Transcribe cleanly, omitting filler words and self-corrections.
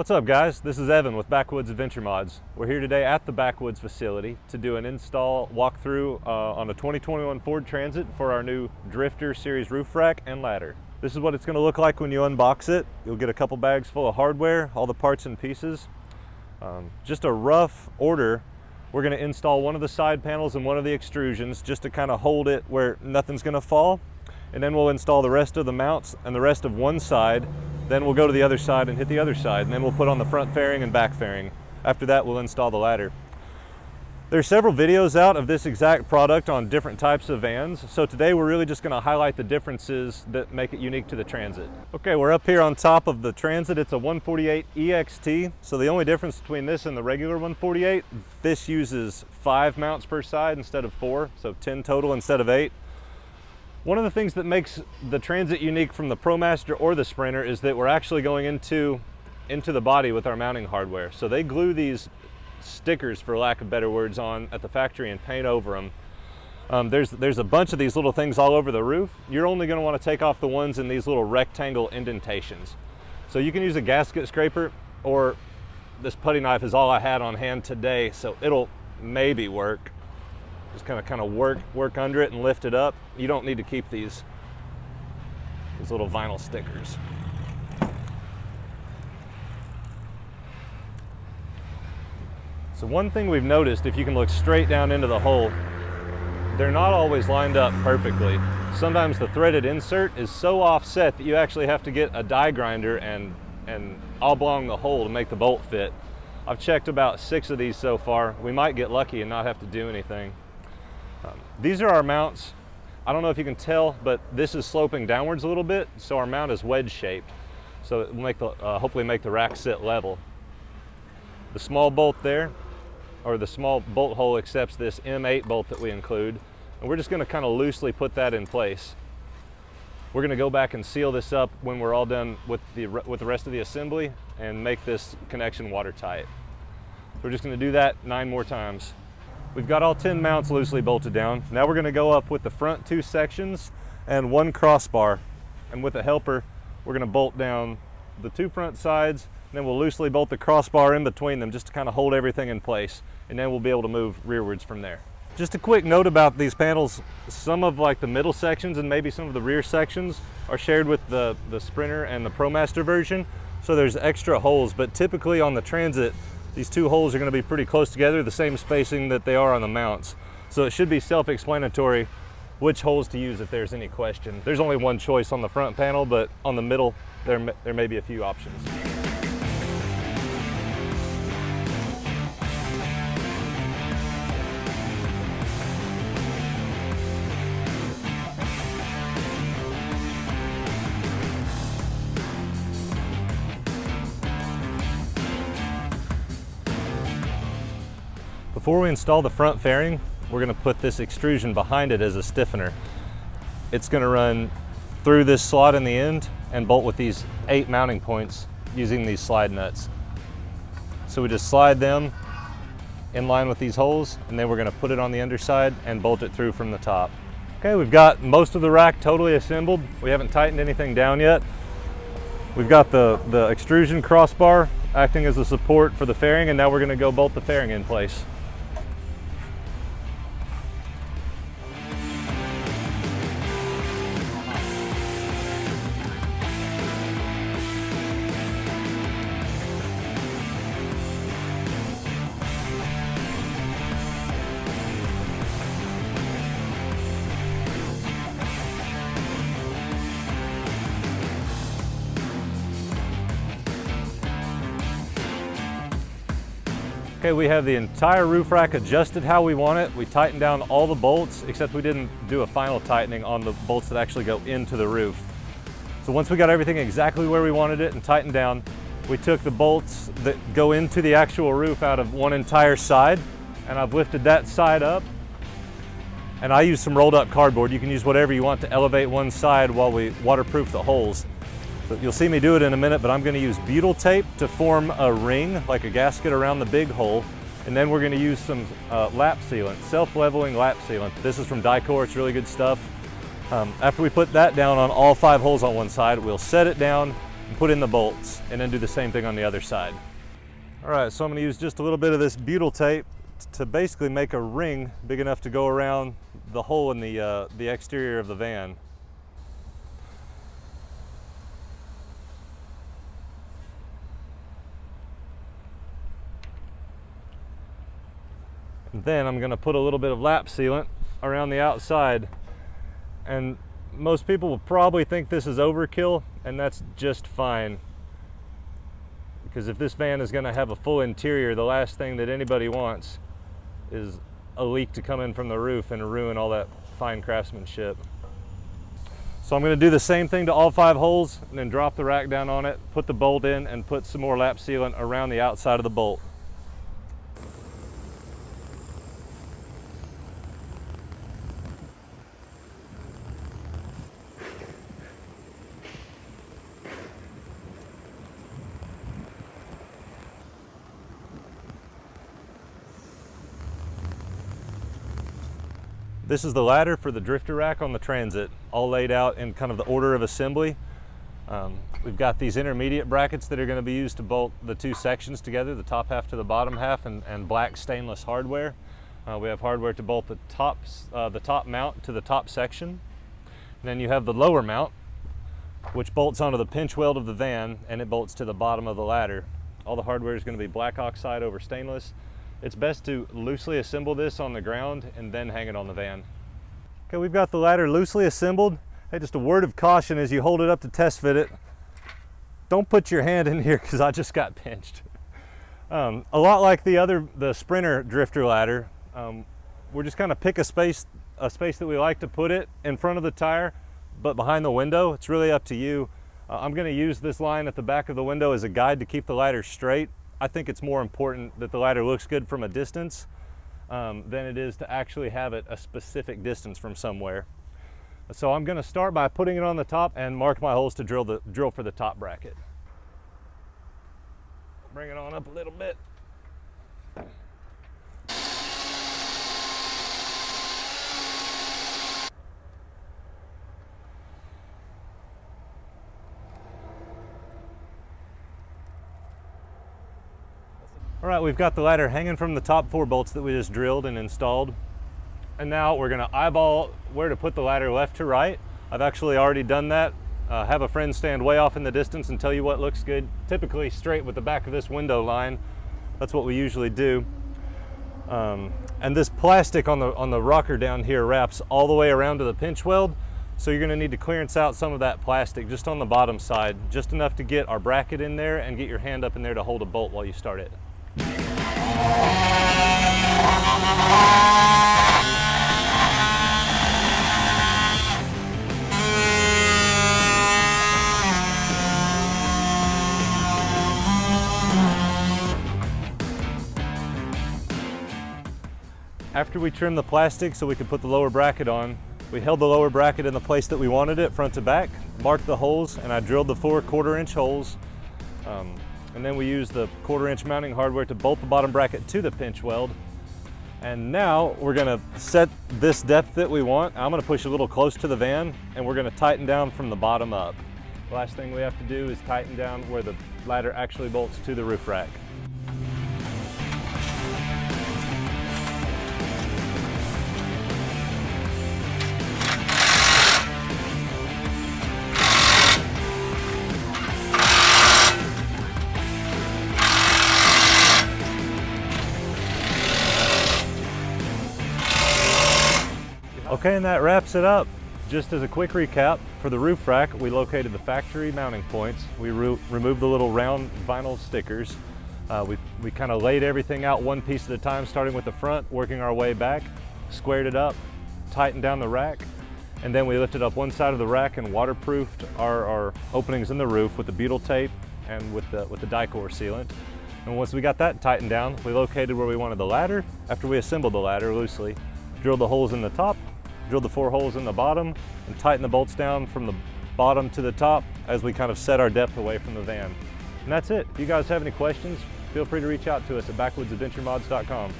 What's up guys, this is Evan with Backwoods Adventure Mods. We're here today at the Backwoods facility to do an install walkthrough on a 2021 Ford Transit for our new DRIFTR series roof rack and ladder. This is what it's going to look like when you unbox it. You'll get a couple bags full of hardware, all the parts and pieces. Just a rough order, we're going to install one of the side panels and one of the extrusions just to kind of hold it where nothing's going to fall. And then we'll install the rest of the mounts and the rest of one side. Then we'll go to the other side and hit the other side, and then we'll put on the front fairing and back fairing. After that, we'll install the ladder. There's several videos out of this exact product on different types of vans, so today we're really just going to highlight the differences that make it unique to the Transit. Okay, we're up here on top of the Transit. It's a 148 EXT, so the only difference between this and the regular 148, this uses 5 mounts per side instead of 4, so 10 total instead of 8. One of the things that makes the Transit unique from the Promaster or the Sprinter is that we're actually going into the body with our mounting hardware. So they glue these stickers, for lack of better words, on at the factory and paint over them. There's a bunch of these little things all over the roof. You're only going to want to take off the ones in these little rectangle indentations. So you can use a gasket scraper, or this putty knife is all I had on hand today, so it'll maybe work. Just kind of work under it and lift it up. You don't need to keep these little vinyl stickers. So one thing we've noticed, if you can look straight down into the hole, they're not always lined up perfectly. Sometimes the threaded insert is so offset that you actually have to get a die grinder and oblong the hole to make the bolt fit. I've checked about 6 of these so far. We might get lucky and not have to do anything. These are our mounts. I don't know if you can tell, but this is sloping downwards a little bit, so our mount is wedge shaped. So it will make the, hopefully make the rack sit level. The small bolt there, or the small bolt hole, accepts this M8 bolt that we include, and we're just going to kind of loosely put that in place. We're going to go back and seal this up when we're all done with the rest of the assembly and make this connection watertight. So we're just going to do that 9 more times. We've got all 10 mounts loosely bolted down. Now we're going to go up with the front 2 sections and 1 crossbar. And with a helper, we're going to bolt down the 2 front sides, and then we'll loosely bolt the crossbar in between them just to kind of hold everything in place. And then we'll be able to move rearwards from there. Just a quick note about these panels. Some of like the middle sections and maybe some of the rear sections are shared with the Sprinter and the Promaster version. So there's extra holes, but typically on the Transit, these 2 holes are going to be pretty close together, the same spacing that they are on the mounts. So it should be self-explanatory which holes to use if there's any question. There's only one choice on the front panel, but on the middle, there may be a few options. Before we install the front fairing, we're going to put this extrusion behind it as a stiffener. It's going to run through this slot in the end and bolt with these 8 mounting points using these slide nuts. So we just slide them in line with these holes, and then we're going to put it on the underside and bolt it through from the top. Okay, we've got most of the rack totally assembled. We haven't tightened anything down yet. We've got the extrusion crossbar acting as a support for the fairing, and now we're going to go bolt the fairing in place. Okay, we have the entire roof rack adjusted how we want it. We tightened down all the bolts, except we didn't do a final tightening on the bolts that actually go into the roof. So once we got everything exactly where we wanted it and tightened down, we took the bolts that go into the actual roof out of one entire side, and I've lifted that side up. And I use some rolled up cardboard. You can use whatever you want to elevate one side while we waterproof the holes. So you'll see me do it in a minute, but I'm going to use butyl tape to form a ring, like a gasket around the big hole. And then we're going to use some lap sealant, self-leveling lap sealant. This is from Dicor, it's really good stuff. After we put that down on all 5 holes on one side, we'll set it down and put in the bolts, and then do the same thing on the other side. All right, so I'm gonna use just a little bit of this butyl tape to basically make a ring big enough to go around the hole in the exterior of the van. And then I'm gonna put a little bit of lap sealant around the outside. And most people will probably think this is overkill, and that's just fine. Because if this van is gonna have a full interior, the last thing that anybody wants is a leak to come in from the roof and ruin all that fine craftsmanship. So I'm gonna do the same thing to all 5 holes, and then drop the rack down on it, put the bolt in, and put some more lap sealant around the outside of the bolt. This is the ladder for the drifter rack on the Transit, all laid out in kind of the order of assembly. We've got these intermediate brackets that are going to be used to bolt the 2 sections together, the top half to the bottom half, and black stainless hardware. We have hardware to bolt the top mount to the top section. And then you have the lower mount, which bolts onto the pinch weld of the van, and it bolts to the bottom of the ladder. All the hardware is going to be black oxide over stainless. It's best to loosely assemble this on the ground and then hang it on the van. Okay, we've got the ladder loosely assembled. Hey, just a word of caution as you hold it up to test fit it. Don't put your hand in here because I just got pinched. A lot like the Sprinter drifter ladder, we're just kind of pick a space that we like to put it in front of the tire, but behind the window. It's really up to you. I'm going to use this line at the back of the window as a guide to keep the ladder straight. I think it's more important that the ladder looks good from a distance than it is to actually have it a specific distance from somewhere. So I'm going to start by putting it on the top and mark my holes to drill for the top bracket. Bring it on up a little bit. All right, we've got the ladder hanging from the top 4 bolts that we just drilled and installed. And now we're gonna eyeball where to put the ladder left to right. I've actually already done that. Have a friend stand way off in the distance and tell you what looks good, typically straight with the back of this window line. That's what we usually do. And this plastic on the rocker down here wraps all the way around to the pinch weld. So you're gonna need to clearance out some of that plastic just on the bottom side, just enough to get our bracket in there and get your hand up in there to hold a bolt while you start it. After we trimmed the plastic so we could put the lower bracket on, we held the lower bracket in the place that we wanted it, front to back, marked the holes, and I drilled the 4 1/4-inch holes. And then we used the 1/4-inch mounting hardware to bolt the bottom bracket to the pinch weld. And now we're gonna set this depth that we want. I'm gonna push a little close to the van, and we're gonna tighten down from the bottom up. The last thing we have to do is tighten down where the ladder actually bolts to the roof rack. Okay, and that wraps it up. Just as a quick recap, for the roof rack, we located the factory mounting points. We removed the little round vinyl stickers. We kind of laid everything out one piece at a time, starting with the front, working our way back, squared it up, tightened down the rack, and then we lifted up one side of the rack and waterproofed our openings in the roof with the butyl tape and with the Dicor sealant. And once we got that tightened down, we located where we wanted the ladder. After we assembled the ladder loosely, drilled the holes in the top, drilled the 4 holes in the bottom, and tightened the bolts down from the bottom to the top as we kind of set our depth away from the van. And that's it. If you guys have any questions, feel free to reach out to us at backwoodsadventuremods.com.